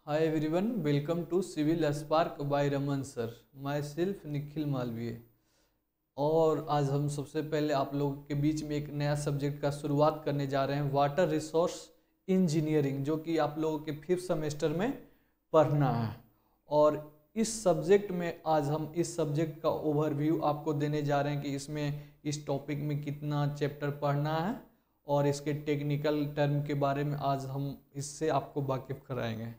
Hi everyone, welcome to Civil Spark by Raman sir. My self Nikhil Malviya. और आज हम सबसे पहले आप लोगों के बीच में एक नया सब्जेक्ट का शुरुआत करने जा रहे हैं, वाटर रिसोर्स इंजीनियरिंग, जो कि आप लोगों के 5th सेमेस्टर में पढ़ना है। और इस सब्जेक्ट में आज हम इस सब्जेक्ट का ओवरव्यू आपको देने जा रहे हैं कि इसमें इस टॉपिक में कितना चैप्टर पढ़ना है और इसके टेक्निकल टर्म के बारे में आज हम इससे आपको वाकिफ कराएंगे।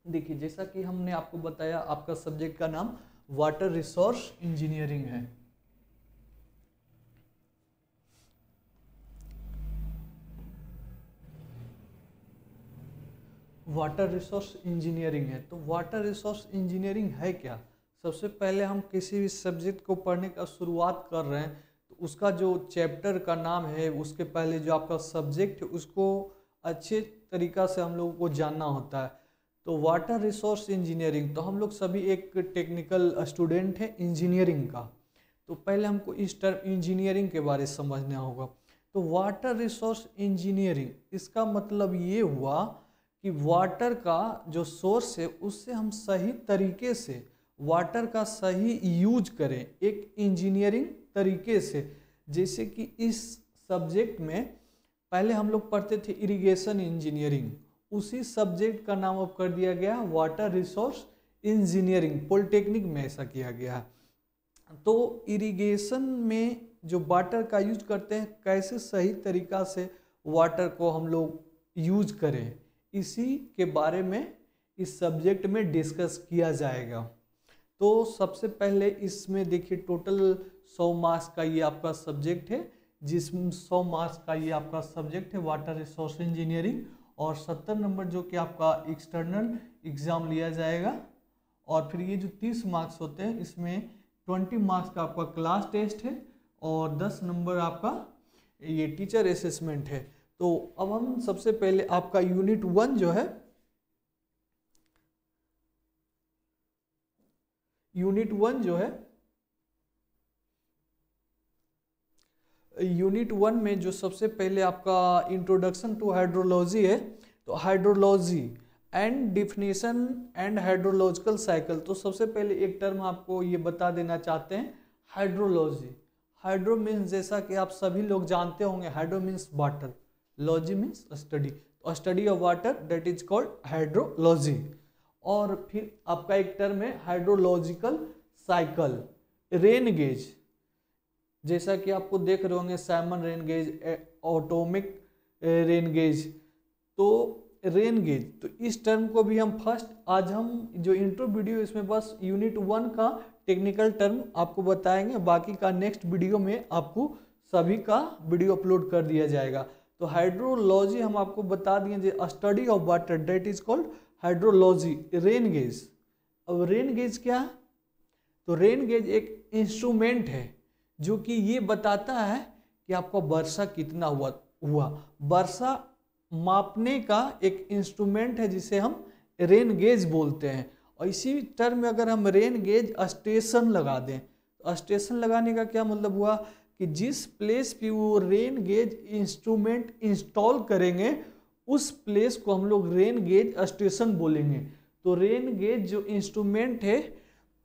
देखिए, जैसा कि हमने आपको बताया, आपका सब्जेक्ट का नाम वाटर रिसोर्स इंजीनियरिंग है। वाटर रिसोर्स इंजीनियरिंग है, तो वाटर रिसोर्स इंजीनियरिंग है क्या? सबसे पहले हम किसी भी सब्जेक्ट को पढ़ने का शुरुआत कर रहे हैं तो उसका जो चैप्टर का नाम है, उसके पहले जो आपका सब्जेक्ट है उसको अच्छे तरीक़ा से हम लोगों को जानना होता है। तो वाटर रिसोर्स इंजीनियरिंग, तो हम लोग सभी एक टेक्निकल स्टूडेंट हैं इंजीनियरिंग का, तो पहले हमको इस टर्म इंजीनियरिंग के बारे में समझना होगा। तो वाटर रिसोर्स इंजीनियरिंग, इसका मतलब ये हुआ कि वाटर का जो सोर्स है उससे हम सही तरीके से वाटर का सही यूज करें एक इंजीनियरिंग तरीके से। जैसे कि इस सब्जेक्ट में पहले हम लोग पढ़ते थे इरिगेशन इंजीनियरिंग, उसी सब्जेक्ट का नाम अब कर दिया गया वाटर रिसोर्स इंजीनियरिंग, पॉलिटेक्निक में ऐसा किया गया। तो इरिगेशन में जो वाटर का यूज करते हैं, कैसे सही तरीका से वाटर को हम लोग यूज करें, इसी के बारे में इस सब्जेक्ट में डिस्कस किया जाएगा। तो सबसे पहले इसमें देखिए, टोटल 100 मार्क्स का ये आपका सब्जेक्ट है, जिसमें 100 मार्क्स का ये आपका सब्जेक्ट है वाटर रिसोर्स इंजीनियरिंग, और 70 नंबर जो कि आपका एक्सटर्नल एग्ज़ाम लिया जाएगा। और फिर ये जो 30 मार्क्स होते हैं, इसमें 20 मार्क्स का आपका क्लास टेस्ट है और 10 नंबर आपका ये टीचर असेसमेंट है। तो अब हम सबसे पहले आपका यूनिट 1 जो है, यूनिट 1 में जो सबसे पहले आपका इंट्रोडक्शन टू हाइड्रोलॉजी है, तो hydrology and definition and hydrological cycle. तो सबसे पहले एक टर्म आपको ये बता देना चाहते हैं, हाइड्रोलॉजी। हाइड्रो मीन्स, जैसा कि आप सभी लोग जानते होंगे, hydro means water, logy means study, तो study of water, that is called hydrology. और फिर आपका एक टर्म है हाइड्रोलॉजिकल साइकिल। रेन गेज, जैसा कि आपको देख रहे होंगे, Simon rain gauge, atomic rain gauge. तो रेन गेज, तो इस टर्म को भी हम फर्स्ट, आज हम जो इंट्रो वीडियो, इसमें बस यूनिट 1 का टेक्निकल टर्म आपको बताएंगे, बाकी का नेक्स्ट वीडियो में आपको सभी का वीडियो अपलोड कर दिया जाएगा। तो हाइड्रोलॉजी हम आपको बता दिए, study of water, that is called hydrology. Rain gauge, अब रेन गेज क्या है? तो रेन गेज एक इंस्ट्रूमेंट है जो कि ये बताता है कि आपका वर्षा कितना हुआ। वर्षा मापने का एक इंस्ट्रूमेंट है जिसे हम रेन गेज बोलते हैं। और इसी टर्म में अगर हम रेन गेज स्टेशन लगा दें, तो स्टेशन लगाने का क्या मतलब हुआ कि जिस प्लेस पे वो रेन गेज इंस्ट्रूमेंट इंस्टॉल करेंगे, उस प्लेस को हम लोग रेन गेज स्टेशन बोलेंगे। तो रेन गेज जो इंस्ट्रूमेंट है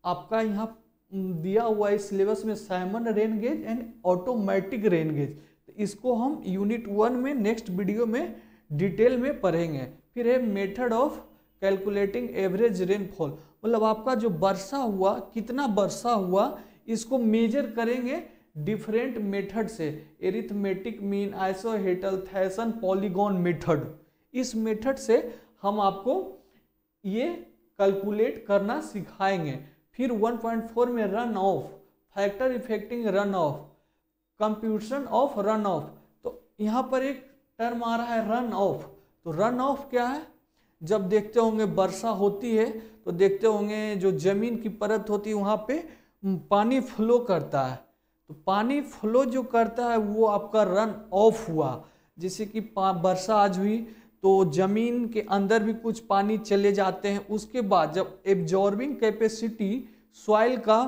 आपका यहाँ दिया हुआ है सिलेबस में, Simon rain gauge and automatic rain gauge. तो इसको हम यूनिट 1 में नेक्स्ट वीडियो में डिटेल में पढ़ेंगे। फिर है method of calculating average rainfall, मतलब आपका जो वर्षा हुआ, कितना वर्षा हुआ, इसको मेजर करेंगे डिफरेंट मेथड से, एरिथमेटिक मीन, आइसोहेटल, थैसन, पॉलीगॉन मेथड। इस मेथड से हम आपको ये कैलकुलेट करना सिखाएंगे। फिर 1.4 में run off, factor affecting run off, computation of run off. तो यहाँ पर एक टर्म आ रहा है रन ऑफ। तो रन ऑफ क्या है? जब देखते होंगे वर्षा होती है तो देखते होंगे जो जमीन की परत होती है वहाँ पे पानी फ्लो करता है, तो पानी फ्लो जो करता है वो आपका रन ऑफ हुआ। जैसे कि वर्षा आज हुई तो जमीन के अंदर भी कुछ पानी चले जाते हैं, उसके बाद जब एब्जॉर्बिंग कैपेसिटी सॉइल का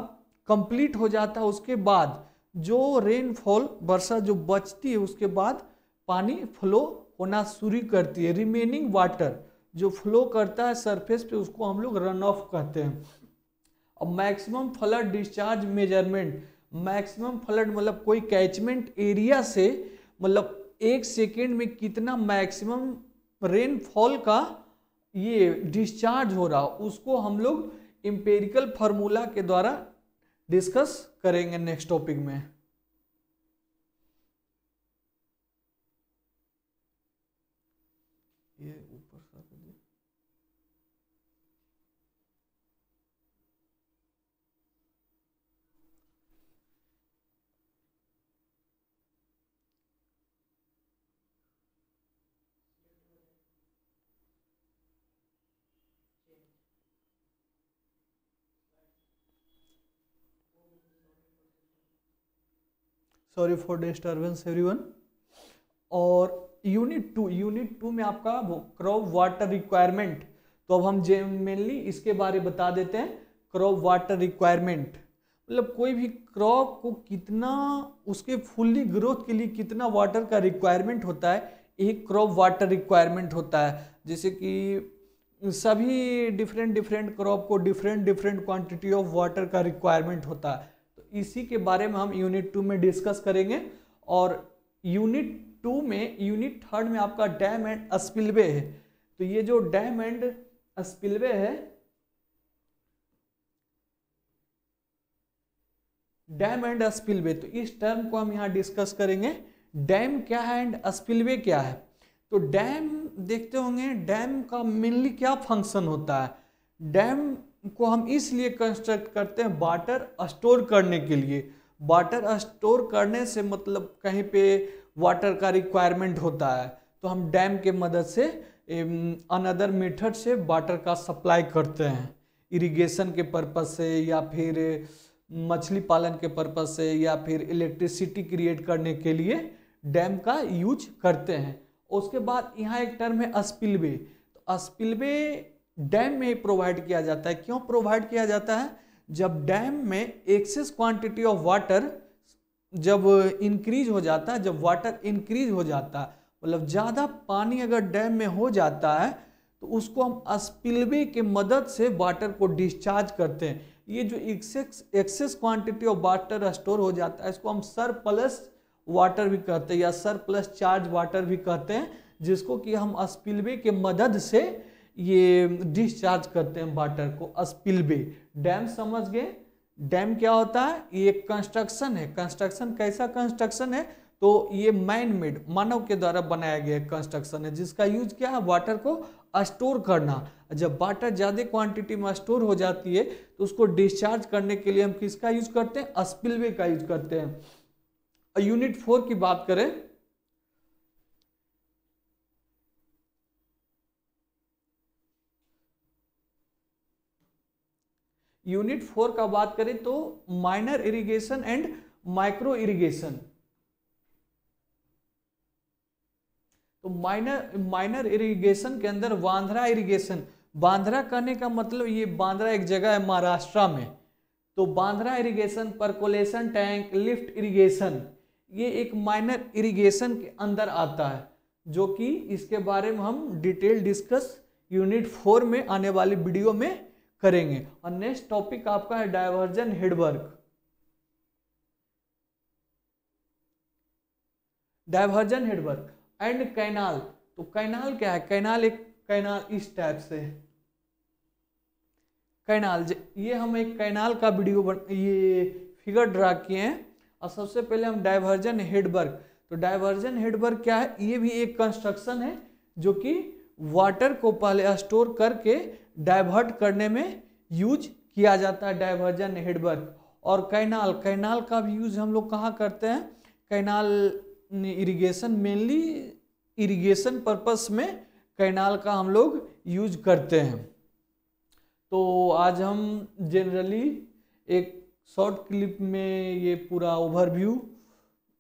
कंप्लीट हो जाता है, उसके बाद जो रेनफॉल वर्षा जो बचती है उसके बाद पानी फ्लो होना शुरू करती है, रिमेनिंग वाटर जो फ्लो करता है सरफेस पे उसको हम लोग रन ऑफ कहते हैं। अब maximum flood discharge measurement, maximum flood मतलब कोई कैचमेंट एरिया से मतलब 1 सेकेंड में कितना मैक्सिमम रेनफॉल का ये डिस्चार्ज हो रहा, उसको हम लोग एम्पिरिकल फार्मूला के द्वारा डिस्कस करेंगे नेक्स्ट टॉपिक में। ये ऊपर सा कर दिया। Sorry for disturbance everyone. और यूनिट टू में आपका वो क्रॉप वाटर रिक्वायरमेंट, तो अब हम मेनली इसके बारे में बता देते हैं। क्रॉप वाटर रिक्वायरमेंट मतलब कोई भी क्रॉप को कितना उसके फुल्ली ग्रोथ के लिए कितना वाटर का रिक्वायरमेंट होता है, एक क्रॉप वाटर रिक्वायरमेंट होता है। जैसे कि सभी डिफरेंट क्रॉप को डिफरेंट क्वांटिटी ऑफ वाटर का रिक्वायरमेंट होता है। तो इसी के बारे में हम यूनिट 2 में डिस्कस करेंगे। और यूनिट 2 में यूनिट 3 में आपका डैम एंड स्पिलवे है। तो ये जो डैम एंड स्पिलवे है, डैम एंड स्पिलवे, तो इस टर्म को हम यहाँ डिस्कस करेंगे। डैम क्या है एंड स्पिलवे क्या है। तो डैम देखते होंगे, डैम का मेनली क्या फंक्शन होता है। डैम को हम इसलिए कंस्ट्रक्ट करते हैं वाटर स्टोर करने के लिए। वाटर स्टोर करने से मतलब कहीं पे वाटर का रिक्वायरमेंट होता है तो हम डैम के मदद से अनदर मेथड से वाटर का सप्लाई करते हैं, इरिगेशन के पर्पज से या फिर मछली पालन के पर्पज से या फिर इलेक्ट्रिसिटी क्रिएट करने के लिए डैम का यूज करते हैं। उसके बाद यहाँ एक टर्म है स्पिलवे। तो स्पिलवे डैम में ही प्रोवाइड किया जाता है। क्यों प्रोवाइड किया जाता है? जब डैम में एक्सेस क्वांटिटी ऑफ वाटर जब इंक्रीज हो जाता है, जब वाटर इंक्रीज हो जाता है मतलब ज़्यादा पानी अगर डैम में हो जाता है तो उसको हम स्पिलवे के मदद से वाटर को डिस्चार्ज करते हैं। ये जो excess quantity of water store हो जाता है इसको हम सरप्लस वाटर भी कहते हैं या सरप्लस चार्ज वाटर भी कहते हैं, जिसको कि हम स्पिलवे के मदद से ये डिस्चार्ज करते हैं वाटर को। स्पिलवे डैम समझ गए। डैम क्या होता है? ये कंस्ट्रक्शन है। कंस्ट्रक्शन कैसा कंस्ट्रक्शन है? तो ये मैन मेड, मानव के द्वारा बनाया गया कंस्ट्रक्शन है, जिसका यूज क्या है? वाटर को स्टोर करना। जब वाटर ज़्यादा क्वांटिटी में स्टोर हो जाती है तो उसको डिस्चार्ज करने के लिए हम किसका यूज करते हैं? स्पिलवे का यूज करते हैं। यूनिट 4 की बात करें, यूनिट 4 का बात करें तो minor irrigation and micro irrigation. तो माइनर इरिगेशन के अंदर बांद्रा इरिगेशन, बांद्रा करने का मतलब ये बांद्रा एक जगह है महाराष्ट्र में, तो Bandra irrigation, percolation tank, lift irrigation, ये एक माइनर इरिगेशन के अंदर आता है, जो कि इसके बारे में हम डिटेल डिस्कस यूनिट 4 में आने वाली वीडियो में करेंगे। और नेक्स्ट टॉपिक आपका है diversion headwork. Diversion headwork and canal. तो कैनाल क्या है? कैनाल एक कैनाल इस टाइप से कैनाल, ये हम एक कैनाल का वीडियो ये फिगर ड्रा किए हैं। और सबसे पहले हम डायवर्जन हेडवर्क, तो डायवर्जन हेडवर्क क्या है? ये भी एक कंस्ट्रक्शन है जो कि वाटर को पहले स्टोर करके डाइवर्ट करने में यूज किया जाता है, डायवर्जन हेडवर्क। और कैनाल, कैनाल का भी यूज हम लोग कहाँ करते हैं? Canal irrigation, mainly irrigation purpose में कैनाल का हम लोग यूज करते हैं। तो आज हम जनरली एक शॉर्ट क्लिप में ये पूरा ओवरव्यू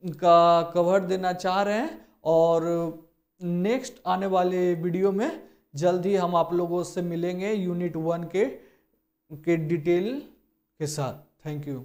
का कवर देना चाह रहे हैं और नेक्स्ट आने वाले वीडियो में जल्द ही हम आप लोगों से मिलेंगे यूनिट 1 के डिटेल के साथ। Thank you.